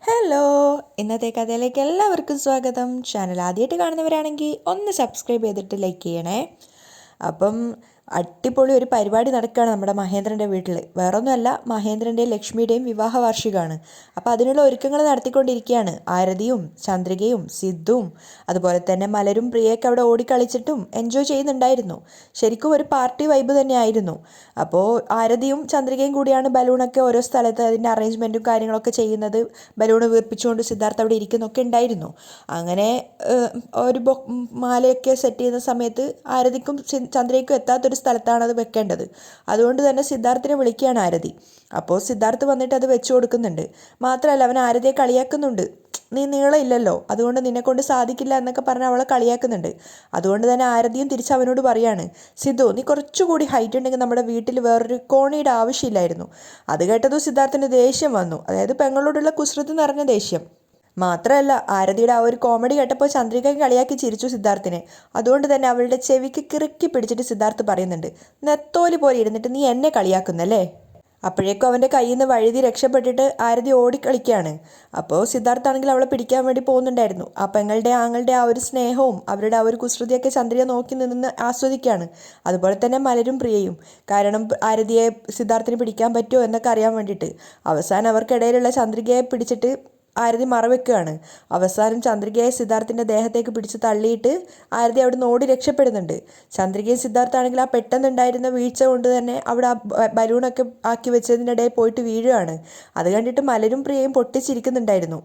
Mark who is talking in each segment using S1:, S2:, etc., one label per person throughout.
S1: Hello, ഇന്നത്തെ കഥയിലേക്ക് എല്ലാവർക്കും സ്വാഗതം. ചാനൽ ആദ്യമായിട്ട് കാണുന്നവരാണെങ്കിൽ ഒന്ന് സബ്സ്ക്രൈബ് ചെയ്തിട്ട് ലൈക്ക് ചെയ്യണേ. അപ്പം അടിപൊളി ഒരു പരിപാടി നടക്കുകയാണ് നമ്മുടെ മഹേന്ദ്രൻ്റെ വീട്ടിൽ. വേറൊന്നുമല്ല, മഹേന്ദ്രൻ്റെയും ലക്ഷ്മിയുടെയും വിവാഹ വാർഷികമാണ്. അപ്പോൾ അതിനുള്ള ഒരുക്കങ്ങൾ നടത്തിക്കൊണ്ടിരിക്കുകയാണ്. ആരതിയും ചന്ദ്രികയും സിദ്ധുവും അതുപോലെ തന്നെ മലരും പ്രിയയൊക്കെ അവിടെ ഓടിക്കളിച്ചിട്ടും എൻജോയ് ചെയ്യുന്നുണ്ടായിരുന്നു. ശരിക്കും ഒരു പാർട്ടി വൈബ് തന്നെയായിരുന്നു. അപ്പോൾ ആരതിയും ചന്ദ്രികയും കൂടിയാണ് ബലൂണൊക്കെ ഓരോ സ്ഥലത്ത് അതിൻ്റെ അറേഞ്ച്മെൻറ്റും കാര്യങ്ങളൊക്കെ ചെയ്യുന്നത്. ബലൂണ് വീർപ്പിച്ചുകൊണ്ട് സിദ്ധാർത്ഥ അവിടെ ഇരിക്കുന്നൊക്കെ ഉണ്ടായിരുന്നു. അങ്ങനെ ഒരു മാലയൊക്കെ സെറ്റ് ചെയ്യുന്ന സമയത്ത് ആരതിക്കും ചന്ദ്രയ്ക്കും എത്താത്തൊരു സ്ഥലത്താണ് അത് വെക്കേണ്ടത്. അതുകൊണ്ട് തന്നെ സിദ്ധാർത്ഥിനെ വിളിക്കുകയാണ് ആരതി. അപ്പോൾ സിദ്ധാർത്ഥ് വന്നിട്ട് അത് വെച്ചു കൊടുക്കുന്നുണ്ട്. മാത്രമല്ല, അവൻ ആരതിയെ കളിയാക്കുന്നുണ്ട്. നീ നീളമില്ലല്ലോ, അതുകൊണ്ട് നിന്നെക്കൊണ്ട് സാധിക്കില്ല എന്നൊക്കെ പറഞ്ഞ് അവളെ കളിയാക്കുന്നുണ്ട്. അതുകൊണ്ട് തന്നെ ആരതിയും തിരിച്ച് അവനോട് പറയാണ്, സിദ്ധു, നീ കുറച്ചുകൂടി ഹൈറ്റ് ഉണ്ടെങ്കിൽ നമ്മുടെ വീട്ടിൽ വേറൊരു കോണിയുടെ ആവശ്യമില്ലായിരുന്നു. അത് കേട്ടതും സിദ്ധാർത്ഥിന് ദേഷ്യം വന്നു. അതായത് പെങ്ങളോടുള്ള കുസൃതി നിറഞ്ഞ ദേഷ്യം. മാത്രമല്ല, ആരതിയുടെ ആ ഒരു കോമഡി കേട്ടപ്പോൾ ചന്ദ്രിക കളിയാക്കി ചിരിച്ചു സിദ്ധാർത്ഥിനെ. അതുകൊണ്ട് തന്നെ അവളുടെ ചെവിക്ക് കിറുക്കി പിടിച്ചിട്ട് സിദ്ധാർത്ഥ് പറയുന്നുണ്ട്, നെത്തോലി പോലെ ഇരുന്നിട്ട് നീ എന്നെ കളിയാക്കുന്നല്ലേ. അപ്പോഴേക്കും അവൻ്റെ കയ്യിൽ നിന്ന് വഴുതി രക്ഷപ്പെട്ടിട്ട് ആരതി ഓടിക്കളിക്കുകയാണ്. അപ്പോൾ സിദ്ധാർത്ഥാണെങ്കിൽ അവളെ പിടിക്കാൻ വേണ്ടി പോകുന്നുണ്ടായിരുന്നു. ആ പെങ്ങളുടെ ആങ്ങളുടെ ആ ഒരു സ്നേഹവും അവരുടെ ആ ഒരു കുസൃതിയൊക്കെ ചന്ദ്രിക നോക്കി നിന്ന് ആസ്വദിക്കുകയാണ്. അതുപോലെ തന്നെ മലരും പ്രിയയും. കാരണം ആരതിയെ സിദ്ധാർത്ഥിന് പിടിക്കാൻ പറ്റുമോ എന്നൊക്കെ അറിയാൻ വേണ്ടിയിട്ട്. അവസാനം അവർക്കിടയിലുള്ള ചന്ദ്രികയെ പിടിച്ചിട്ട് ആരതി മറവെക്കുകയാണ്. അവസാനം ചന്ദ്രികയെ സിദ്ധാർത്ഥിൻ്റെ ദേഹത്തേക്ക് പിടിച്ച് തള്ളിയിട്ട് ആരതി അവിടെ നിന്ന് ഓടി രക്ഷപ്പെടുന്നുണ്ട്. ചന്ദ്രികയും സിദ്ധാർത്ഥാണെങ്കിൽ ആ പെട്ടെന്നുണ്ടായിരുന്ന വീഴ്ച കൊണ്ട് തന്നെ അവിടെ ആ ബലൂണൊക്കെ ആക്കി വെച്ചതിനിടയിൽ പോയിട്ട് വീഴുകയാണ്. അത് കണ്ടിട്ട് മലരും പ്രിയയും പൊട്ടിച്ചിരിക്കുന്നുണ്ടായിരുന്നു.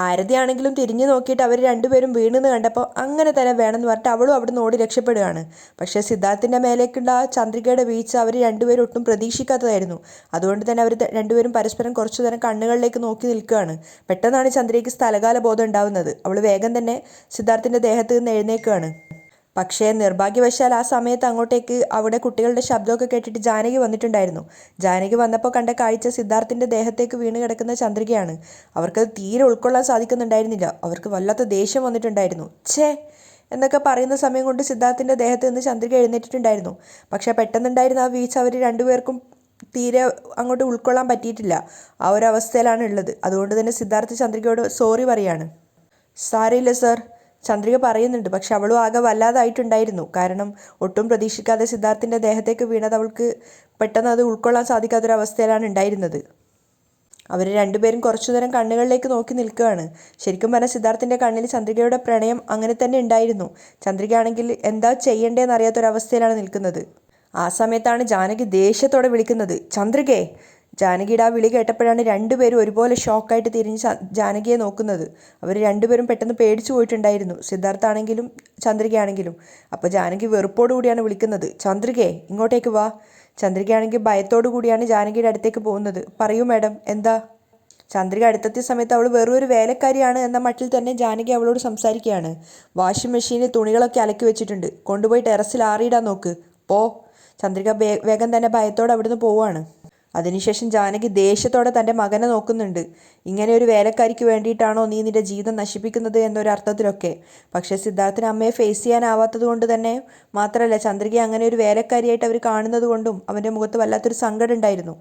S1: ആരതി ആണെങ്കിലും തിരിഞ്ഞു നോക്കിയിട്ട് അവർ രണ്ടുപേരും വീണെന്ന് കണ്ടപ്പോൾ അങ്ങനെ തന്നെ വേണമെന്ന് പറഞ്ഞിട്ട് അവളും അവിടെ നിന്ന് ഓടി രക്ഷപ്പെടുകയാണ്. പക്ഷേ സിദ്ധാർത്ഥിൻ്റെ മേലേക്കുള്ള ആ ചന്ദ്രികയുടെ വീഴ്ച അവർ രണ്ടുപേരും ഒട്ടും പ്രതീക്ഷിക്കാത്തതായിരുന്നു. അതുകൊണ്ട് തന്നെ അവർ രണ്ടുപേരും പരസ്പരം കുറച്ചു നേരം കണ്ണുകളിലേക്ക് നോക്കി നിൽക്കുകയാണ്. പെട്ടെന്നാണ് ചന്ദ്രികയ്ക്ക് സ്ഥലകാല ബോധം ഉണ്ടാവുന്നത്. അവൾ വേഗം തന്നെ സിദ്ധാർത്ഥിൻ്റെ ദേഹത്ത് നിന്ന് എഴുന്നേൽക്കുകയാണ്. പക്ഷേ നിർഭാഗ്യവശാൽ ആ സമയത്ത് അങ്ങോട്ടേക്ക് അവിടെ കുട്ടികളുടെ ശബ്ദമൊക്കെ കേട്ടിട്ട് ജാനകി വന്നിട്ടുണ്ടായിരുന്നു. ജാനകി വന്നപ്പോൾ കണ്ട കാഴ്ച സിദ്ധാർത്ഥിൻ്റെ ദേഹത്തേക്ക് വീണ് കിടക്കുന്ന ചന്ദ്രികയാണ്. അവർക്കത് തീരെ ഉൾക്കൊള്ളാൻ സാധിക്കുന്നുണ്ടായിരുന്നില്ല. അവർക്ക് വല്ലാത്ത ദേഷ്യം വന്നിട്ടുണ്ടായിരുന്നു. ഛേ എന്നൊക്കെ പറയുന്ന സമയം കൊണ്ട് സിദ്ധാർത്ഥിൻ്റെ ദേഹത്ത് നിന്ന് ചന്ദ്രിക എഴുന്നേറ്റിട്ടുണ്ടായിരുന്നു. പക്ഷേ പെട്ടെന്നുണ്ടായിരുന്ന ആ വീഴ്ച അവർ രണ്ടുപേർക്കും തീരെ അങ്ങോട്ട് ഉൾക്കൊള്ളാൻ പറ്റിയിട്ടില്ല. ആ ഒരു അവസ്ഥയിലാണ് ഉള്ളത്. അതുകൊണ്ട് തന്നെ സിദ്ധാർത്ഥ് ചന്ദ്രികയോട് സോറി പറയാണ്. സാരമില്ല സർ, ചന്ദ്രിക പറയുന്നുണ്ട്. പക്ഷെ അവളും ആകെ വല്ലാതായിട്ടുണ്ടായിരുന്നു. കാരണം ഒട്ടും പ്രതീക്ഷിക്കാതെ സിദ്ധാർത്ഥിൻ്റെ ദേഹത്തേക്ക് വീണത് അവൾക്ക് പെട്ടെന്ന് അത് ഉൾക്കൊള്ളാൻ സാധിക്കാത്തൊരവസ്ഥയിലാണ് ഉണ്ടായിരുന്നത്. അവർ രണ്ടുപേരും കുറച്ചു നേരം കണ്ണുകളിലേക്ക് നോക്കി നിൽക്കുകയാണ്. ശരിക്കും പറഞ്ഞാൽ സിദ്ധാർത്ഥിൻ്റെ കണ്ണിൽ ചന്ദ്രികയുടെ പ്രണയം അങ്ങനെ തന്നെ ഉണ്ടായിരുന്നു. ചന്ദ്രിക ആണെങ്കിൽ എന്താ ചെയ്യേണ്ടതെന്ന് അറിയാത്തൊരവസ്ഥയിലാണ് നിൽക്കുന്നത്. ആ സമയത്താണ് ജാനകി ദേഷ്യത്തോടെ വിളിക്കുന്നത്, ചന്ദ്രികേ. ജാനകിയുടെ ആ വിളി കേട്ടപ്പോഴാണ് രണ്ടുപേരും ഒരുപോലെ ഷോക്കായിട്ട് തിരിഞ്ഞ് ജാനകിയെ നോക്കുന്നത്. അവർ രണ്ടുപേരും പെട്ടെന്ന് പേടിച്ചു പോയിട്ടുണ്ടായിരുന്നു, സിദ്ധാർത്ഥാണെങ്കിലും ചന്ദ്രികയാണെങ്കിലും. അപ്പോൾ ജാനകി വെറുപ്പോടു കൂടിയാണ് വിളിക്കുന്നത്, ചന്ദ്രികേ ഇങ്ങോട്ടേക്ക് വാ. ചന്ദ്രികയാണെങ്കിൽ ഭയത്തോടു കൂടിയാണ് ജാനകിയുടെ അടുത്തേക്ക് പോകുന്നത്. പറയൂ മാഡം, എന്താ? ചന്ദ്രിക അടുത്തെത്തിയ സമയത്ത് അവൾ വെറും ഒരു വേലക്കാരിയാണ് എന്ന മട്ടിൽ തന്നെ ജാനകി അവളോട് സംസാരിക്കുകയാണ്. വാഷിംഗ് മെഷീനിൽ തുണികളൊക്കെ അലക്കി വെച്ചിട്ടുണ്ട്, കൊണ്ടുപോയി ടെറസിൽ ആറിയിടാൻ നോക്ക്, പോ. ചന്ദ്രിക വേഗം തന്നെ ഭയത്തോടെ അവിടുന്ന് പോവുകയാണ്. അതിനുശേഷം ജാനകി ദേഷ്യത്തോടെ തൻ്റെ മകനെ നോക്കുന്നുണ്ട്. ഇങ്ങനെ ഒരു വേലക്കാരിക്ക് വേണ്ടിയിട്ടാണോ നീ നിൻ്റെ ജീവിതം നശിപ്പിക്കുന്നത് എന്നൊരർത്ഥത്തിലൊക്കെ. പക്ഷേ സിദ്ധാർത്ഥിന് അമ്മയെ ഫേസ് ചെയ്യാനാവാത്തത് കൊണ്ട് തന്നെ മാത്രമല്ല, ചന്ദ്രികയെ അങ്ങനെ ഒരു വേലക്കാരിയായിട്ട് അവർ കാണുന്നത് കൊണ്ടും അവൻ്റെ മുഖത്ത് വല്ലാത്തൊരു സങ്കടം ഉണ്ടായിരുന്നു.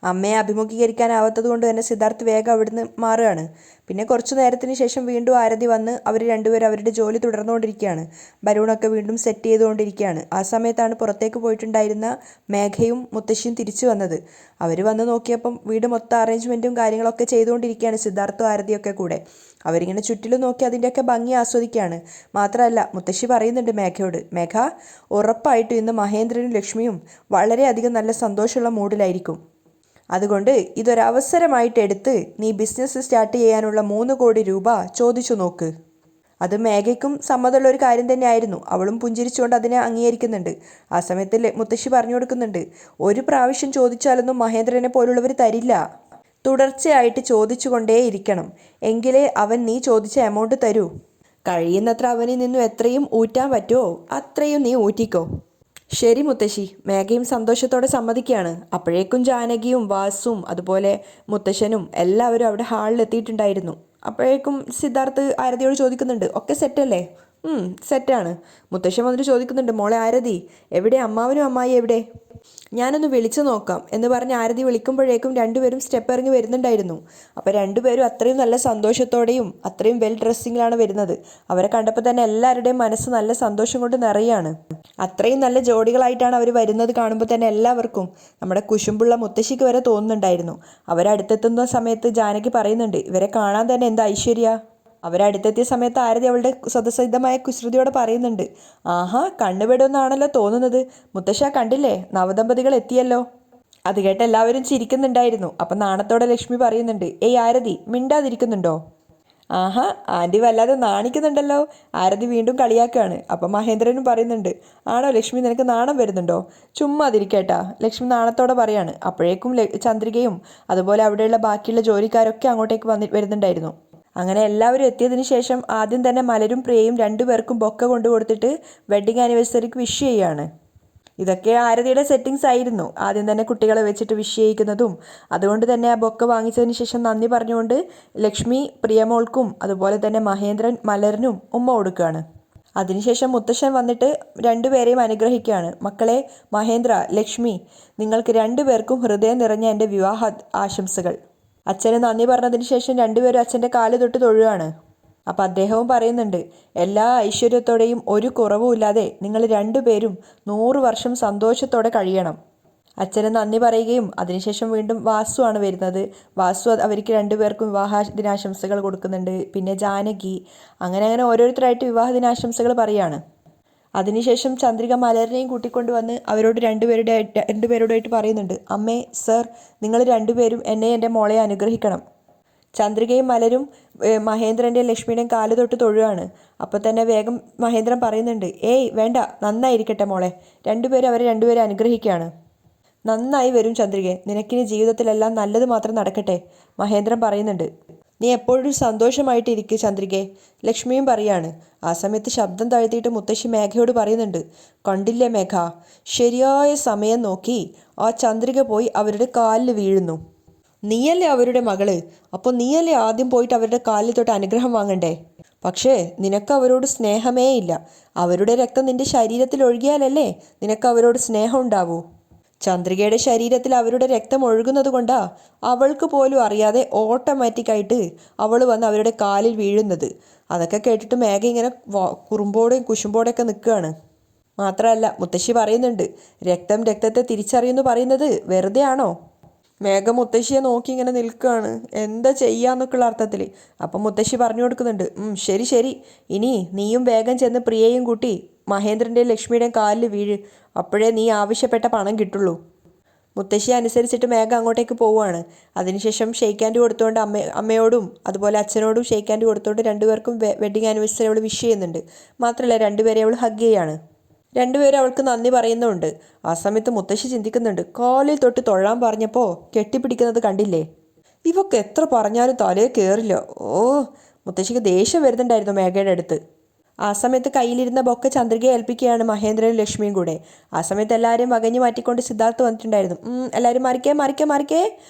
S1: അമ്മയെ അഭിമുഖീകരിക്കാനാവാത്തത് കൊണ്ട് തന്നെ സിദ്ധാർത്ഥ് വേഗം അവിടുന്ന് മാറുകയാണ്. പിന്നെ കുറച്ചു നേരത്തിന് ശേഷം വീണ്ടും ആരതി വന്ന് അവർ രണ്ടുപേരും അവരുടെ ജോലി തുടർന്നുകൊണ്ടിരിക്കുകയാണ്. ബലൂണൊക്കെ വീണ്ടും സെറ്റ് ചെയ്തുകൊണ്ടിരിക്കുകയാണ്. ആ സമയത്താണ് പുറത്തേക്ക് പോയിട്ടുണ്ടായിരുന്ന മേഘയും മുത്തശ്ശിയും തിരിച്ചു വന്നത്. അവർ വന്ന് നോക്കിയപ്പം വീട് മൊത്തം അറേഞ്ച്മെൻറ്റും കാര്യങ്ങളൊക്കെ ചെയ്തുകൊണ്ടിരിക്കുകയാണ് സിദ്ധാർത്ഥും ആരതിയൊക്കെ കൂടെ. അവരിങ്ങനെ ചുറ്റിലും നോക്കി അതിൻ്റെയൊക്കെ ഭംഗി ആസ്വദിക്കുകയാണ്. മാത്രമല്ല, മുത്തശ്ശി പറയുന്നുണ്ട് മേഘയോട്, മേഘ, ഉറപ്പായിട്ടും ഇന്ന് മഹേന്ദ്രനും ലക്ഷ്മിയും വളരെയധികം നല്ല സന്തോഷമുള്ള മൂഡിലായിരിക്കും. അതുകൊണ്ട് ഇതൊരവസരമായിട്ട് എടുത്ത് നീ ബിസിനസ് സ്റ്റാർട്ട് ചെയ്യാനുള്ള 3 കോടി രൂപ ചോദിച്ചു നോക്ക്. അത് മേഘയ്ക്കും സമ്മതമുള്ള ഒരു കാര്യം തന്നെയായിരുന്നു. അവളും പുഞ്ചിരിച്ചുകൊണ്ട് അതിനെ അംഗീകരിക്കുന്നുണ്ട്. ആ സമയത്ത് മുത്തശ്ശി പറഞ്ഞു കൊടുക്കുന്നുണ്ട്, ഒരു പ്രാവശ്യം ചോദിച്ചാലൊന്നും മഹേന്ദ്രനെ പോലുള്ളവർ തരില്ല. തുടർച്ചയായിട്ട് ചോദിച്ചു കൊണ്ടേയിരിക്കണം. എങ്കിലേ അവൻ നീ ചോദിച്ച എമൗണ്ട് തരൂ. കഴിയുന്നത്ര അവനിൽ നിന്നും എത്രയും ഊറ്റാൻ പറ്റുമോ അത്രയും നീ ഊറ്റിക്കോ. ശരി മുത്തശ്ശി. മേഘയും സന്തോഷത്തോടെ സമ്മതിക്കുകയാണ്. അപ്പോഴേക്കും ജാനകിയും വാസും അതുപോലെ മുത്തശ്ശനും എല്ലാവരും അവിടെ ഹാളിൽ എത്തിയിട്ടുണ്ടായിരുന്നു. അപ്പോഴേക്കും സിദ്ധാർത്ഥ് ആരതിയോട് ചോദിക്കുന്നുണ്ട്, ഒക്കെ സെറ്റല്ലേ, സെറ്റാണ്. മുത്തശ്ശൻ വന്നിട്ട് ചോദിക്കുന്നുണ്ട്, മോളെ ആരതി എവിടെ, അമ്മാവനും അമ്മായി എവിടെ? ഞാനൊന്ന് വിളിച്ചു നോക്കാം എന്ന് പറഞ്ഞ് ആരതി വിളിക്കുമ്പോഴേക്കും രണ്ടുപേരും സ്റ്റെപ്പ് ഇറങ്ങി വരുന്നുണ്ടായിരുന്നു. അപ്പോൾ രണ്ടുപേരും അത്രയും നല്ല സന്തോഷത്തോടെയും അത്രയും വെൽ ഡ്രസ്സിങ്ങിലാണ് വരുന്നത്. അവരെ കണ്ടപ്പോൾ തന്നെ എല്ലാവരുടെയും മനസ്സ് നല്ല സന്തോഷം കൊണ്ട് നിറയാണ്. അത്രയും നല്ല ജോഡികളായിട്ടാണ് അവർ വരുന്നത് കാണുമ്പോൾ തന്നെ എല്ലാവർക്കും, നമ്മുടെ കുശുമ്പുള്ള മുത്തശ്ശിക്ക് വരെ തോന്നുന്നുണ്ടായിരുന്നു. അവരടുത്തെത്തുന്ന സമയത്ത് ജാനകി പറയുന്നുണ്ട്, ഇവരെ കാണാൻ തന്നെ എന്താ ഐശ്വര്യ. അവരടുത്തെത്തിയ സമയത്ത് ആരതി അവളുടെ സ്വതസിദ്ധമായ കുസൃതിയോടെ പറയുന്നുണ്ട്, ആഹാ കണ്ണുപെടുമെന്നാണല്ലോ തോന്നുന്നത്, മുത്തശ്ശ കണ്ടില്ലേ നവദമ്പതികൾ എത്തിയല്ലോ. അത് കേട്ട് എല്ലാവരും ചിരിക്കുന്നുണ്ടായിരുന്നു. അപ്പം നാണത്തോടെ ലക്ഷ്മി പറയുന്നുണ്ട്, ഏയ് ആരതി മിണ്ടാതിരിക്കുന്നുണ്ടോ? ആഹാ ആൻറ്റി വല്ലാതെ നാണിക്കുന്നുണ്ടല്ലോ. ആരതി വീണ്ടും കളിയാക്കുകയാണ്. അപ്പം മഹേന്ദ്രനും പറയുന്നുണ്ട്, ആണോ ലക്ഷ്മി, നിനക്ക് നാണം വരുന്നുണ്ടോ? ചുമ്മാ അതിരിക്കേട്ടാ, ലക്ഷ്മി നാണത്തോടെ പറയാണ്. അപ്പോഴേക്കും ചന്ദ്രികയും അതുപോലെ അവിടെയുള്ള ബാക്കിയുള്ള ജോലിക്കാരൊക്കെ അങ്ങോട്ടേക്ക് വരുന്നുണ്ടായിരുന്നു. അങ്ങനെ എല്ലാവരും എത്തിയതിന് ശേഷം ആദ്യം തന്നെ മലരും പ്രിയയും രണ്ടുപേർക്കും ബൊക്ക കൊണ്ടു കൊടുത്തിട്ട് വെഡ്ഡിങ് ആനിവേഴ്സറിക്ക് വിഷ് ചെയ്യാണ്. ഇതൊക്കെ ആരതിയുടെ സെറ്റിങ്സ് ആയിരുന്നു. ആദ്യം തന്നെ കുട്ടികളെ വെച്ചിട്ട് വിഷ് ചെയ്യിക്കുന്നതും. അതുകൊണ്ട് തന്നെ ആ ബൊക്ക വാങ്ങിച്ചതിന് ശേഷം നന്ദി പറഞ്ഞുകൊണ്ട് ലക്ഷ്മി പ്രിയമോൾക്കും അതുപോലെ തന്നെ മഹേന്ദ്രൻ മലറിനും ഉമ്മ കൊടുക്കുകയാണ്. അതിനുശേഷം മുത്തശ്ശൻ വന്നിട്ട് രണ്ടുപേരെയും അനുഗ്രഹിക്കുകയാണ്. മക്കളെ മഹേന്ദ്ര, ലക്ഷ്മി, നിങ്ങൾക്ക് രണ്ടുപേർക്കും ഹൃദയം നിറഞ്ഞ എൻ്റെ വിവാഹ ആശംസകൾ. അച്ഛന് നന്ദി പറഞ്ഞതിന് ശേഷം രണ്ടുപേരും അച്ഛൻ്റെ കാല് തൊട്ട് തൊഴുകയാണ്. അപ്പം അദ്ദേഹവും പറയുന്നുണ്ട്, എല്ലാ ഐശ്വര്യത്തോടെയും ഒരു കുറവുമില്ലാതെ നിങ്ങൾ രണ്ടുപേരും 100 വർഷം സന്തോഷത്തോടെ കഴിയണം. അച്ഛന് നന്ദി പറയുകയും അതിനുശേഷം വീണ്ടും വാസു ആണ് വരുന്നത്. വാസു അവർക്ക് രണ്ടുപേർക്കും വിവാഹ ദിനാശംസകൾ കൊടുക്കുന്നുണ്ട്. പിന്നെ ജാനകി, അങ്ങനെ അങ്ങനെ ഓരോരുത്തരായിട്ട് വിവാഹ ദിനാശംസകൾ പറയാണ്. അതിനുശേഷം ചന്ദ്രിക മലറിനെയും കൂട്ടിക്കൊണ്ടുവന്ന് അവരോട് രണ്ടുപേരോടായിട്ട് പറയുന്നുണ്ട്, അമ്മേ സർ, നിങ്ങൾ രണ്ടുപേരും എന്നെ എൻ്റെ മോളെ അനുഗ്രഹിക്കണം. ചന്ദ്രികയും മലരും മഹേന്ദ്രൻ്റെയും ലക്ഷ്മിയുടെയും കാല് തൊട്ട് തൊഴുകയാണ്. അപ്പോൾ തന്നെ വേഗം മഹേന്ദ്രൻ പറയുന്നുണ്ട്, ഏയ് വേണ്ട, നന്നായിരിക്കട്ടെ മോളെ. അവരെ രണ്ടുപേരും അനുഗ്രഹിക്കുകയാണ്. നന്നായി വരും ചന്ദ്രികെ, നിനക്കിനി ജീവിതത്തിലെല്ലാം നല്ലത് മാത്രം നടക്കട്ടെ. മഹേന്ദ്രൻ പറയുന്നുണ്ട്, നീ എപ്പോഴും സന്തോഷമായിട്ടിരിക്കുക ചന്ദ്രികെ. ലക്ഷ്മിയും പറയാണ്. ആ സമയത്ത് ശബ്ദം താഴ്ത്തിയിട്ട് മുത്തശ്ശി മേഘയോട് പറയുന്നുണ്ട്, കണ്ടില്ലേ മേഘ, ശരിയായ സമയം നോക്കി ആ ചന്ദ്രിക പോയി അവരുടെ കാലിൽ വീഴുന്നു. നീയല്ലേ അവരുടെ മകള്, അപ്പോൾ നീയല്ലേ ആദ്യം പോയിട്ട് അവരുടെ കാലിൽ തൊട്ട് അനുഗ്രഹം വാങ്ങണ്ടേ? പക്ഷേ നിനക്ക് അവരോട് സ്നേഹമേ ഇല്ല. അവരുടെ രക്തം നിന്റെ ശരീരത്തിൽ ഒഴുകിയാലല്ലേ നിനക്ക് അവരോട് സ്നേഹം ഉണ്ടാവൂ. ചന്ദ്രികയുടെ ശരീരത്തിൽ അവരുടെ രക്തം ഒഴുകുന്നത് കൊണ്ടാ അവൾക്ക് പോലും അറിയാതെ ഓട്ടോമാറ്റിക്കായിട്ട് അവൾ വന്ന് അവരുടെ കാലിൽ വീഴുന്നത്. അതൊക്കെ കേട്ടിട്ട് മേഘ ഇങ്ങനെ കുറുമ്പോടെയും കുശുമ്പോടെയൊക്കെ നിൽക്കുകയാണ്. മാത്രമല്ല മുത്തശ്ശി പറയുന്നുണ്ട്, രക്തത്തെ തിരിച്ചറിയുമെന്ന് പറയുന്നത് വെറുതെ ആണോ? മേഘ മുത്തശ്ശിയെ നോക്കി ഇങ്ങനെ നിൽക്കുകയാണ്, എന്താ ചെയ്യാന്നൊക്കെയുള്ള അർത്ഥത്തിൽ. അപ്പം മുത്തശ്ശി പറഞ്ഞു കൊടുക്കുന്നുണ്ട്, ശരി ശരി, ഇനി നീയും വേഗം ചെന്ന് പ്രിയയും കൂട്ടി മഹേന്ദ്രൻ്റെയും ലക്ഷ്മിയുടെയും കാലിൽ വീഴ്, അപ്പോഴേ നീ ആവശ്യപ്പെട്ട പണം കിട്ടുള്ളൂ. മുത്തശ്ശി അനുസരിച്ചിട്ട് മേഘ അങ്ങോട്ടേക്ക് പോവുകയാണ്. അതിനുശേഷം ഷെയ്ക്ക് ഹാൻഡ് കൊടുത്തുകൊണ്ട് അമ്മയോടും അതുപോലെ അച്ഛനോടും ഷെയ്ക്ക് ഹാൻഡ് കൊടുത്തുകൊണ്ട് രണ്ടുപേർക്കും വെഡ്ഡിങ് ആനിവേഴ്സറി അവൾ വിഷ് ചെയ്യുന്നുണ്ട്. മാത്രമല്ല രണ്ടുപേരെ അവൾ ഹഗ് ചെയ്യാണ്. രണ്ടുപേരും അവൾക്ക് നന്ദി പറയുന്നുണ്ട്. ആ സമയത്ത് മുത്തശ്ശി ചിന്തിക്കുന്നുണ്ട്, കാലിൽ തൊട്ട് തൊഴാൻ പറഞ്ഞപ്പോൾ കെട്ടിപ്പിടിക്കുന്നത് കണ്ടില്ലേ, ഇവക്ക് എത്ര പറഞ്ഞാലും തലേ കയറില്ല. ഓ, മുത്തശ്ശിക്ക് ദേഷ്യം വരുന്നുണ്ടായിരുന്നു മേഘയുടെ അടുത്ത്. ആ സമയത്ത് കയ്യിലിരുന്ന ബൊക്ക ചന്ദ്രികയെ ഏൽപ്പിക്കുകയാണ് മഹേന്ദ്രനും ലക്ഷ്മിയും കൂടെ. ആ സമയത്ത് എല്ലാവരെയും വകഞ്ഞു മാറ്റിക്കൊണ്ട് സിദ്ധാർത്ഥ് വന്നിട്ടുണ്ടായിരുന്നു. എല്ലാവരും മറിക്കേ.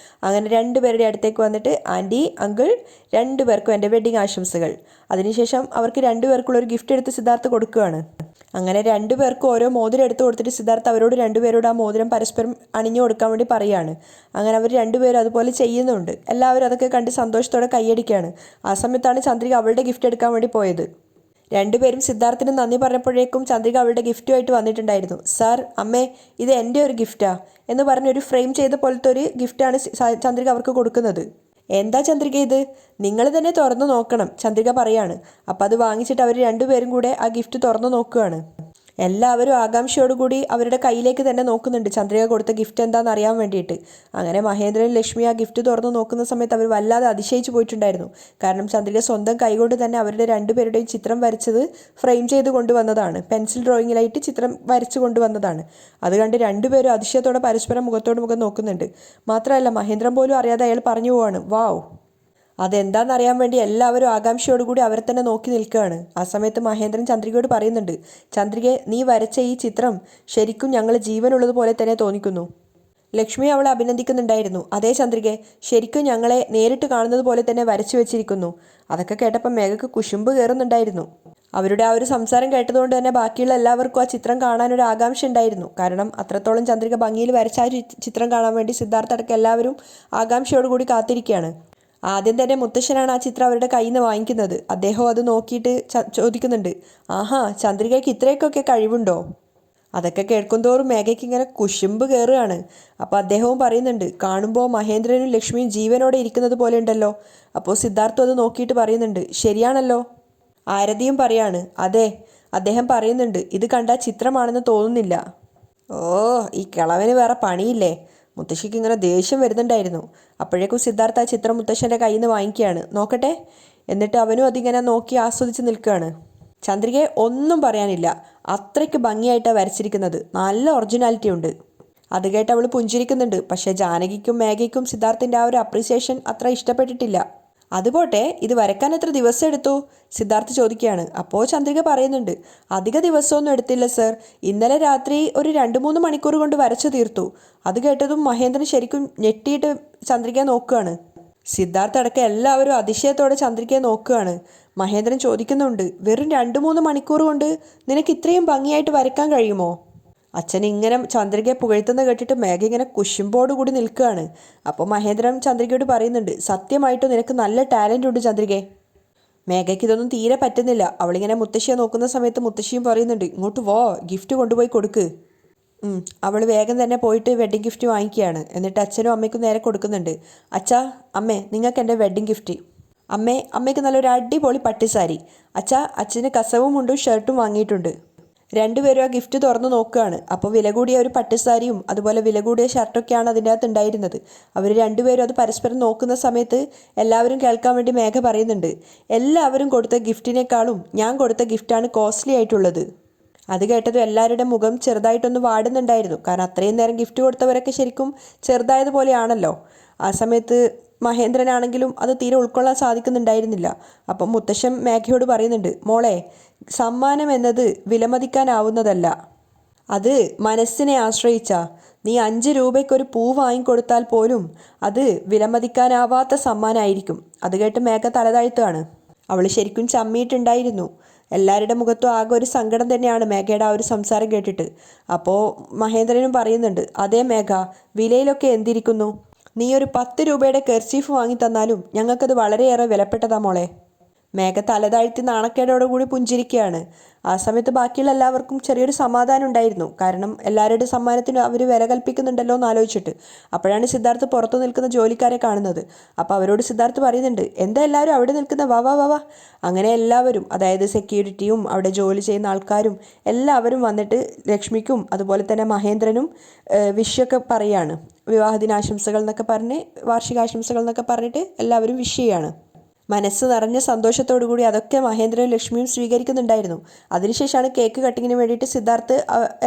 S1: അങ്ങനെ രണ്ടുപേരുടെ അടുത്തേക്ക് വന്നിട്ട്, ആൻറ്റി, അങ്കിൾ, രണ്ടുപേർക്കും എൻ്റെ വെഡ്ഡിങ് ആശംസകൾ. അതിനുശേഷം അവർക്ക് രണ്ടുപേർക്കുള്ള ഒരു ഗിഫ്റ്റ് എടുത്ത് സിദ്ധാർത്ഥ് കൊടുക്കുകയാണ്. അങ്ങനെ രണ്ടുപേർക്കും ഓരോ മോതിരം എടുത്ത് കൊടുത്തിട്ട് സിദ്ധാർത്ഥ് അവരോട് രണ്ടുപേരോട് ആ മോതിരം പരസ്പരം അണിഞ്ഞു കൊടുക്കാൻ വേണ്ടി പറയുകയാണ്. അങ്ങനെ അവർ രണ്ടുപേരും അതുപോലെ ചെയ്യുന്നുണ്ട്. എല്ലാവരും അതൊക്കെ കണ്ട് സന്തോഷത്തോടെ കൈയടിക്കുകയാണ്. ആ സമയത്താണ് ചന്ദ്രിക അവളുടെ ഗിഫ്റ്റ് എടുക്കാൻ വേണ്ടി പോയത്. രണ്ടുപേരും സിദ്ധാർത്ഥിന് നന്ദി പറഞ്ഞപ്പോഴേക്കും ചന്ദ്രിക അവളുടെ ഗിഫ്റ്റുമായിട്ട് വന്നിട്ടുണ്ടായിരുന്നു. സാർ, അമ്മേ, ഇത് എൻ്റെ ഒരു ഗിഫ്റ്റാ എന്ന് പറഞ്ഞൊരു ഫ്രെയിം ചെയ്ത പോലത്തെ ഒരു ഗിഫ്റ്റാണ് ചന്ദ്രിക അവർക്ക് കൊടുക്കുന്നത്. എന്താ ചന്ദ്രിക ഇത്, നിങ്ങൾ തന്നെ തുറന്നു നോക്കണം, ചന്ദ്രിക പറയാണ്. അപ്പോൾ അത് വാങ്ങിച്ചിട്ട് അവർ രണ്ടുപേരും കൂടെ ആ ഗിഫ്റ്റ് തുറന്നു നോക്കുകയാണ്. എല്ലാവരും ആകാംക്ഷയോടുകൂടി അവരുടെ കയ്യിലേക്ക് തന്നെ നോക്കുന്നുണ്ട് ചന്ദ്രിക കൊടുത്ത ഗിഫ്റ്റ് എന്താണെന്ന് അറിയാൻ വേണ്ടിയിട്ട്. അങ്ങനെ മഹേന്ദ്രൻ ലക്ഷ്മി ആ ഗിഫ്റ്റ് തുറന്നു നോക്കുന്ന സമയത്ത് അവർ വല്ലാതെ അതിശയിച്ചു പോയിട്ടുണ്ടായിരുന്നു. കാരണം ചന്ദ്രിക സ്വന്തം കൈകൊണ്ട് തന്നെ അവരുടെ രണ്ടുപേരുടെയും ചിത്രം വരച്ചത് ഫ്രെയിം ചെയ്ത് കൊണ്ടുവന്നതാണ്. പെൻസിൽ ഡ്രോയിങ്ങിലായിട്ട് ചിത്രം വരച്ചു കൊണ്ടുവന്നതാണ്. അത് കണ്ട് രണ്ടുപേരും അതിശയത്തോടെ പരസ്പരം മുഖത്തോട് മുഖം നോക്കുന്നുണ്ട്. മാത്രമല്ല മഹേന്ദ്രൻ പോലും അറിയാതെ അയാൾ പറഞ്ഞു പോവാണ്, വാവ്. അതെന്താണെന്നറിയാൻ വേണ്ടി എല്ലാവരും ആകാംക്ഷയോടുകൂടി അവരെ തന്നെ നോക്കി നിൽക്കുകയാണ്. ആ സമയത്ത് മഹേന്ദ്രൻ ചന്ദ്രികയോട് പറയുന്നുണ്ട്, ചന്ദ്രികയെ, നീ വരച്ച ഈ ചിത്രം ശരിക്കും ഞങ്ങൾ ജീവനുള്ളതുപോലെ തന്നെ തോന്നിക്കുന്നു. ലക്ഷ്മി അവളെ അഭിനന്ദിക്കുന്നുണ്ടായിരുന്നു. അതേ ചന്ദ്രികെ, ശരിക്കും ഞങ്ങളെ നേരിട്ട് കാണുന്നത് പോലെ തന്നെ വരച്ചു വെച്ചിരിക്കുന്നു. അതൊക്കെ കേട്ടപ്പോൾ മേഘയ്ക്ക് കുശുമ്പ് കയറുന്നുണ്ടായിരുന്നു. അവരുടെ ആ ഒരു സംസാരം കേട്ടതുകൊണ്ട് തന്നെ ബാക്കിയുള്ള എല്ലാവർക്കും ആ ചിത്രം കാണാനൊരു ആകാംക്ഷ ഉണ്ടായിരുന്നു. കാരണം അത്രത്തോളം ചന്ദ്രിക ഭംഗിയിൽ വരച്ച ആ ഒരു ചിത്രം കാണാൻ വേണ്ടി സിദ്ധാർത്ഥ അടക്കം എല്ലാവരും ആകാംക്ഷയോടുകൂടി കാത്തിരിക്കുകയാണ്. ആദ്യം തന്നെ മുത്തശ്ശനാണ് ആ ചിത്രം അവരുടെ കയ്യിൽ നിന്ന് വാങ്ങിക്കുന്നത്. അദ്ദേഹം അത് നോക്കിയിട്ട് ചോദിക്കുന്നുണ്ട്, ആഹാ, ചന്ദ്രികയ്ക്ക് ഇത്രയൊക്കെ കഴിവുണ്ടോ? അതൊക്കെ കേൾക്കുന്തോറും മേഘയ്ക്ക് ഇങ്ങനെ കുശുമ്പ് കയറുകയാണ്. അപ്പോൾ അദ്ദേഹവും പറയുന്നുണ്ട്, കാണുമ്പോൾ മഹേന്ദ്രനും ലക്ഷ്മിയും ജീവനോടെ ഇരിക്കുന്നത് പോലെ ഉണ്ടല്ലോ. അപ്പോൾ സിദ്ധാർത്ഥം അത് നോക്കിയിട്ട് പറയുന്നുണ്ട്, ശരിയാണല്ലോ. ആരതിയും പറയാണ്, അതെ. അദ്ദേഹം പറയുന്നുണ്ട്, ഇത് കണ്ട ചിത്രമാണെന്ന് തോന്നുന്നില്ല. ഓ, ഈ കിളവന് വേറെ പണിയില്ലേ? മുത്തശ്ശിക്ക് ഇങ്ങനെ ദേഷ്യം വരുന്നുണ്ടായിരുന്നു. അപ്പോഴേക്കും സിദ്ധാർത്ഥ ആ ചിത്രം മുത്തശ്ശൻ്റെ കയ്യിൽ നിന്ന് വാങ്ങിക്കുകയാണ്. നോക്കട്ടെ. എന്നിട്ട് അവനും അതിങ്ങനെ നോക്കി ആസ്വദിച്ച് നിൽക്കുകയാണ്. ചന്ദ്രികയെ ഒന്നും പറയാനില്ല. അത്രയ്ക്ക് ഭംഗിയായിട്ടാണ് വരച്ചിരിക്കുന്നത്. നല്ല ഒറിജിനാലിറ്റി ഉണ്ട്. അത് കേട്ട് അവൾ പുഞ്ചിരിക്കുന്നുണ്ട്. പക്ഷേ ജാനകിക്കും മേഘയ്ക്കും സിദ്ധാർത്ഥിൻ്റെ ആ ഒരു അപ്രീസിയേഷൻ അത്ര ഇഷ്ടപ്പെട്ടിട്ടില്ല. അതുപോട്ടെ, ഇത് വരയ്ക്കാൻ എത്ര ദിവസം എടുത്തു? സിദ്ധാർത്ഥ് ചോദിക്കുകയാണ്. അപ്പോൾ ചന്ദ്രിക പറയുന്നുണ്ട്, അധിക ദിവസമൊന്നും എടുത്തില്ല സർ. ഇന്നലെ രാത്രി ഒരു 2-3 മണിക്കൂർ കൊണ്ട് വരച്ചു തീർത്തു. അത് കേട്ടതും മഹേന്ദ്രൻ ശരിക്കും ഞെട്ടിയിട്ട് ചന്ദ്രികയെ നോക്കുകയാണ്. സിദ്ധാർത്ഥ അടക്കം എല്ലാവരും അതിശയത്തോടെ ചന്ദ്രികയെ നോക്കുകയാണ്. മഹേന്ദ്രൻ ചോദിക്കുന്നുണ്ട്, വെറും 2-3 മണിക്കൂർ കൊണ്ട് നിനക്ക് ഇത്രയും ഭംഗിയായിട്ട് വരയ്ക്കാൻ കഴിയുമോ? അച്ഛൻ ഇങ്ങനെ ചന്ദ്രികയെ പുകഴ്ത്തുന്ന കേട്ടിട്ട് മേഘ ഇങ്ങനെ കുശുമ്പോടുകൂടി നിൽക്കുകയാണ്. അപ്പോൾ മഹേന്ദ്രൻ ചന്ദ്രികയോട് പറയുന്നുണ്ട്, സത്യമായിട്ടും നിനക്ക് നല്ല ടാലൻ്റ് ഉണ്ട് ചന്ദ്രികയെ. മേഘയ്ക്ക് ഇതൊന്നും തീരെ പറ്റുന്നില്ല. അവളിങ്ങനെ മുത്തശ്ശിയെ നോക്കുന്ന സമയത്ത് മുത്തശ്ശിയും പറയുന്നുണ്ട്, ഇങ്ങോട്ട് വോ, ഗിഫ്റ്റ് കൊണ്ടുപോയി കൊടുക്ക്. അവൾ വേഗം തന്നെ പോയിട്ട് വെഡ്ഡിങ് ഗിഫ്റ്റ് വാങ്ങിക്കുകയാണ്. എന്നിട്ട് അച്ഛനും അമ്മയ്ക്കും നേരെ കൊടുക്കുന്നുണ്ട്. അച്ഛാ, അമ്മേ, നിങ്ങൾക്ക് എൻ്റെ വെഡ്ഡിങ് ഗിഫ്റ്റ്. അമ്മയ്ക്ക് നല്ലൊരു അടിപൊളി പട്ടുസാരി. അച്ഛാ, അച്ഛന് കസവും മുണ്ടും ഷർട്ടും വാങ്ങിയിട്ടുണ്ട്. രണ്ടുപേരും ആ ഗിഫ്റ്റ് തുറന്നു നോക്കുകയാണ്. അപ്പോൾ വില കൂടിയ ഒരു പട്ടുസാരിയും അതുപോലെ വില കൂടിയ ഷർട്ടൊക്കെയാണ് അതിൻ്റെ അകത്ത് ഉണ്ടായിരുന്നത്. അവർ രണ്ടുപേരും അത് പരസ്പരം നോക്കുന്ന സമയത്ത് എല്ലാവരും കേൾക്കാൻ വേണ്ടി മേഘ പറയുന്നുണ്ട്, എല്ലാവരും കൊടുത്ത ഗിഫ്റ്റിനേക്കാളും ഞാൻ കൊടുത്ത ഗിഫ്റ്റാണ് കോസ്റ്റ്ലി ആയിട്ടുള്ളത്. അത് കേട്ടതും എല്ലാവരുടെ മുഖം ചെറുതായിട്ടൊന്ന് വാടുന്നുണ്ടായിരുന്നു. കാരണം അത്രയും നേരം ഗിഫ്റ്റ് കൊടുത്തവരൊക്കെ ശരിക്കും ചെറുതായതുപോലെയാണല്ലോ. ആ സമയത്ത് മഹേന്ദ്രനാണെങ്കിലും അത് തീരെ ഉൾക്കൊള്ളാൻ സാധിക്കുന്നുണ്ടായിരുന്നില്ല. അപ്പം മുത്തശ്ശൻ മേഘയോട് പറയുന്നുണ്ട്, മോളെ, സമ്മാനം എന്നത് വിലമതിക്കാനാവുന്നതല്ല. അത് മനസ്സിനെ ആശ്രയിച്ചാ. നീ 5 രൂപയ്ക്കൊരു പൂ വാങ്ങിക്കൊടുത്താൽ പോലും അത് വിലമതിക്കാനാവാത്ത സമ്മാനമായിരിക്കും. അത് കേട്ട് മേഘ തലതാഴ്ത്തുകയാണ്. അവൾ ശരിക്കും ചമ്മിയിട്ടുണ്ടായിരുന്നു. എല്ലാവരുടെ മുഖത്തും ആകെ ഒരു സങ്കടം തന്നെയാണ് മേഘയുടെ ആ ഒരു സംസാരം കേട്ടിട്ട്. അപ്പോൾ മഹേന്ദ്രനും പറയുന്നുണ്ട്, അതേ മേഘ, വിലയിലൊക്കെ എന്തിരിക്കുന്നു? നീ ഒരു 10 രൂപയുടെ കെർച്ചീഫ് വാങ്ങി തന്നാലും ഞങ്ങൾക്കത് വളരെയേറെ വിലപ്പെട്ടതാ മോളെ. മേഘ തലതാഴ്ത്തി നാണക്കേടോടുകൂടി പുഞ്ചിരിക്കുകയാണ്. ആ സമയത്ത് ബാക്കിയുള്ള എല്ലാവർക്കും ചെറിയൊരു സമാധാനം ഉണ്ടായിരുന്നു. കാരണം എല്ലാവരുടെ സമ്മാനത്തിന് അവർ വില കൽപ്പിക്കുന്നുണ്ടല്ലോ എന്ന് ആലോചിച്ചിട്ട്. അപ്പോഴാണ് സിദ്ധാർത്ഥ് പുറത്തു നിൽക്കുന്ന ജോലിക്കാരെ കാണുന്നത്. അപ്പോൾ അവരോട് സിദ്ധാർത്ഥ് പറയുന്നുണ്ട്, എന്താ എല്ലാവരും അവിടെ നിൽക്കുന്ന, വാ വാ വാ വാ. അങ്ങനെ എല്ലാവരും, അതായത് സെക്യൂരിറ്റിയും അവിടെ ജോലി ചെയ്യുന്ന ആൾക്കാരും എല്ലാവരും വന്നിട്ട് ലക്ഷ്മിക്കും അതുപോലെ തന്നെ മഹേന്ദ്രനും വിഷൊക്കെ പറയാണ്. വിവാഹ ദിനാശംസകൾ എന്നൊക്കെ പറഞ്ഞ്, വാർഷികാശംസകൾ എന്നൊക്കെ പറഞ്ഞിട്ട് എല്ലാവരും വിഷ് ചെയ്യാണ്. മനസ്സ് നിറഞ്ഞ സന്തോഷത്തോടു കൂടി അതൊക്കെ മഹേന്ദ്രനും ലക്ഷ്മിയും സ്വീകരിക്കുന്നുണ്ടായിരുന്നു. അതിനുശേഷമാണ് കേക്ക് കട്ടിങ്ങിന് വേണ്ടിയിട്ട് സിദ്ധാർത്ഥ്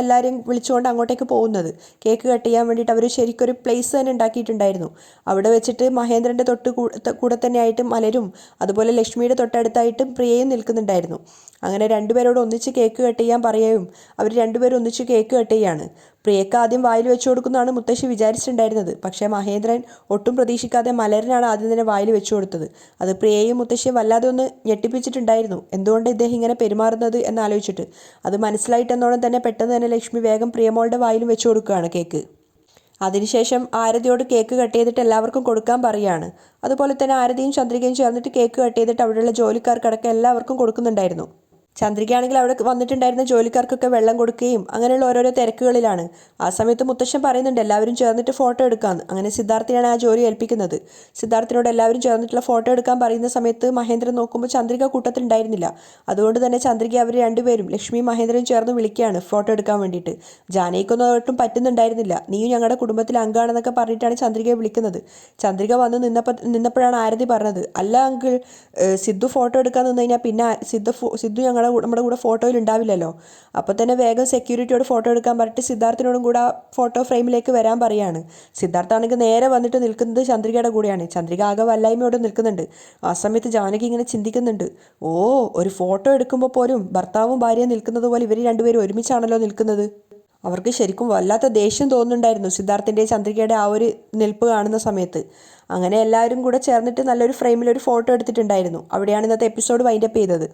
S1: എല്ലാവരെയും വിളിച്ചുകൊണ്ട് അങ്ങോട്ടേക്ക് പോകുന്നത്. കേക്ക് കട്ട് ചെയ്യാൻ വേണ്ടിയിട്ട് അവർ ശരിക്കൊരു പ്ലേസ് തന്നെ ഉണ്ടാക്കിയിട്ടുണ്ടായിരുന്നു. അവിടെ വെച്ചിട്ട് മഹേന്ദ്രൻ്റെ കൂടെ തന്നെയായിട്ട് മലരും അതുപോലെ ലക്ഷ്മിയുടെ തൊട്ടടുത്തായിട്ട് പ്രിയയും നിൽക്കുന്നുണ്ടായിരുന്നു. അങ്ങനെ രണ്ടുപേരോട് ഒന്നിച്ച് കേക്ക് കട്ട് ചെയ്യാൻ പറയുകയും അവർ രണ്ടുപേരും ഒന്നിച്ച് കേക്ക് കട്ട് ചെയ്യാണ്. പ്രിയക്ക് ആദ്യം വായിൽ വെച്ചു കൊടുക്കുന്നതാണ് മുത്തശ്ശി വിചാരിച്ചിട്ടുണ്ടായിരുന്നത്. പക്ഷേ മഹേന്ദ്രൻ ഒട്ടും പ്രതീക്ഷിക്കാതെ മലരനാണ് ആദ്യം തന്നെ വായിൽ വെച്ചു കൊടുത്തത്. അത് പ്രിയയും മുത്തശ്ശിയും വല്ലാതെ ഒന്ന് ഞെട്ടിപ്പിച്ചിട്ടുണ്ടായിരുന്നു. എന്തുകൊണ്ട് ഇദ്ദേഹം ഇങ്ങനെ പെരുമാറുന്നത് എന്നാലോചിച്ചിട്ട്. അത് മനസ്സിലായിട്ടെന്നോണം തന്നെ പെട്ടെന്ന് തന്നെ ലക്ഷ്മി വേഗം പ്രിയമോളുടെ വായിലും വെച്ചു കൊടുക്കുകയാണ് കേക്ക്. അതിനുശേഷം ആരതിയോട് കേക്ക് കട്ട് ചെയ്തിട്ട് എല്ലാവർക്കും കൊടുക്കാൻ പറയുകയാണ്. അതുപോലെ തന്നെ ആരതിയും ചന്ദ്രികയും ചേർന്നിട്ട് കേക്ക് കട്ട് ചെയ്തിട്ട് അവിടെയുള്ള ജോലിക്കാർക്കടക്കം എല്ലാവർക്കും കൊടുക്കുന്നുണ്ടായിരുന്നു. ചന്ദ്രികയാണെങ്കിൽ അവിടെ വന്നിട്ടുണ്ടായിരുന്ന ജോലിക്കാർക്കൊക്കെ വെള്ളം കൊടുക്കുകയും അങ്ങനെയുള്ള ഓരോരോ തിരക്കുകളിലാണ്. ആ സമയത്ത് മുത്തശ്ശൻ പറയുന്നുണ്ട്, എല്ലാവരും ചേർന്നിട്ട് ഫോട്ടോ എടുക്കാമെന്ന്. അങ്ങനെ സിദ്ധാർത്ഥിനാണ് ആ ജോലി ഏൽപ്പിക്കുന്നത്. സിദ്ധാർത്ഥിനോട് എല്ലാവരും ചേർന്നിട്ടുള്ള ഫോട്ടോ എടുക്കാൻ പറയുന്ന സമയത്ത് മഹേന്ദ്രൻ നോക്കുമ്പോൾ ചന്ദ്രിക കൂട്ടത്തിലുണ്ടായിരുന്നില്ല. അതുകൊണ്ട് തന്നെ ചന്ദ്രിക അവർ രണ്ടുപേരും ലക്ഷ്മിയും മഹേന്ദ്രനും ചേർന്ന് വിളിക്കുകയാണ് ഫോട്ടോ എടുക്കാൻ വേണ്ടിയിട്ട്. ജാനകിക്കൊന്നും ഒട്ടും പറ്റുന്നുണ്ടായിരുന്നില്ല. നീയും ഞങ്ങളുടെ കുടുംബത്തിലെ അംഗമാണെന്നൊക്കെ പറഞ്ഞിട്ടാണ് ചന്ദ്രികയെ വിളിക്കുന്നത്. ചന്ദ്രിക വന്ന് നിന്നപ്പോഴാണ് ആരതി പറഞ്ഞത്, അല്ല അങ്കിൾ, സിദ്ധു ഫോട്ടോ എടുക്കാൻ നിന്ന് കഴിഞ്ഞാൽ പിന്നെ സിദ്ധു നമ്മുടെ കൂടെ ഫോട്ടോയിൽ ഉണ്ടാവില്ലല്ലോ. അപ്പോൾ തന്നെ വേഗം സെക്യൂരിറ്റിയോട് ഫോട്ടോ എടുക്കാൻ പറഞ്ഞിട്ട് സിദ്ധാർത്ഥിനോടും കൂടെ ആ ഫോട്ടോ ഫ്രെയിമിലേക്ക് വരാൻ പറയുകയാണ്. സിദ്ധാർത്ഥാണെങ്കിൽ നേരെ വന്നിട്ട് നിൽക്കുന്നത് ചന്ദ്രികയുടെ കൂടെയാണ്. ചന്ദ്രിക ആകെ വല്ലായ്മയോടെ നിൽക്കുന്നുണ്ട്. ആ സമയത്ത് ജാനകി ഇങ്ങനെ ചിന്തിക്കുന്നുണ്ട്, ഓ, ഒരു ഫോട്ടോ എടുക്കുമ്പോൾ പോലും ഭർത്താവും ഭാര്യയും നിൽക്കുന്നത് പോലെ ഇവർ രണ്ടുപേരും ഒരുമിച്ചാണല്ലോ നിൽക്കുന്നത്. അവർക്ക് ശരിക്കും വല്ലാത്ത ദേഷ്യം തോന്നുന്നുണ്ടായിരുന്നു സിദ്ധാർത്ഥിൻ്റെ ചന്ദ്രികയുടെ ആ ഒരു നിൽപ്പ് കാണുന്ന സമയത്ത്. അങ്ങനെ എല്ലാവരും കൂടെ ചേർന്നിട്ട് നല്ലൊരു ഫ്രെയിമിൽ ഒരു ഫോട്ടോ എടുത്തിട്ടുണ്ടായിരുന്നു. അവിടെയാണ് ഇന്നത്തെ എപ്പിസോഡ് വൈൻഡപ്പ് ചെയ്തത്.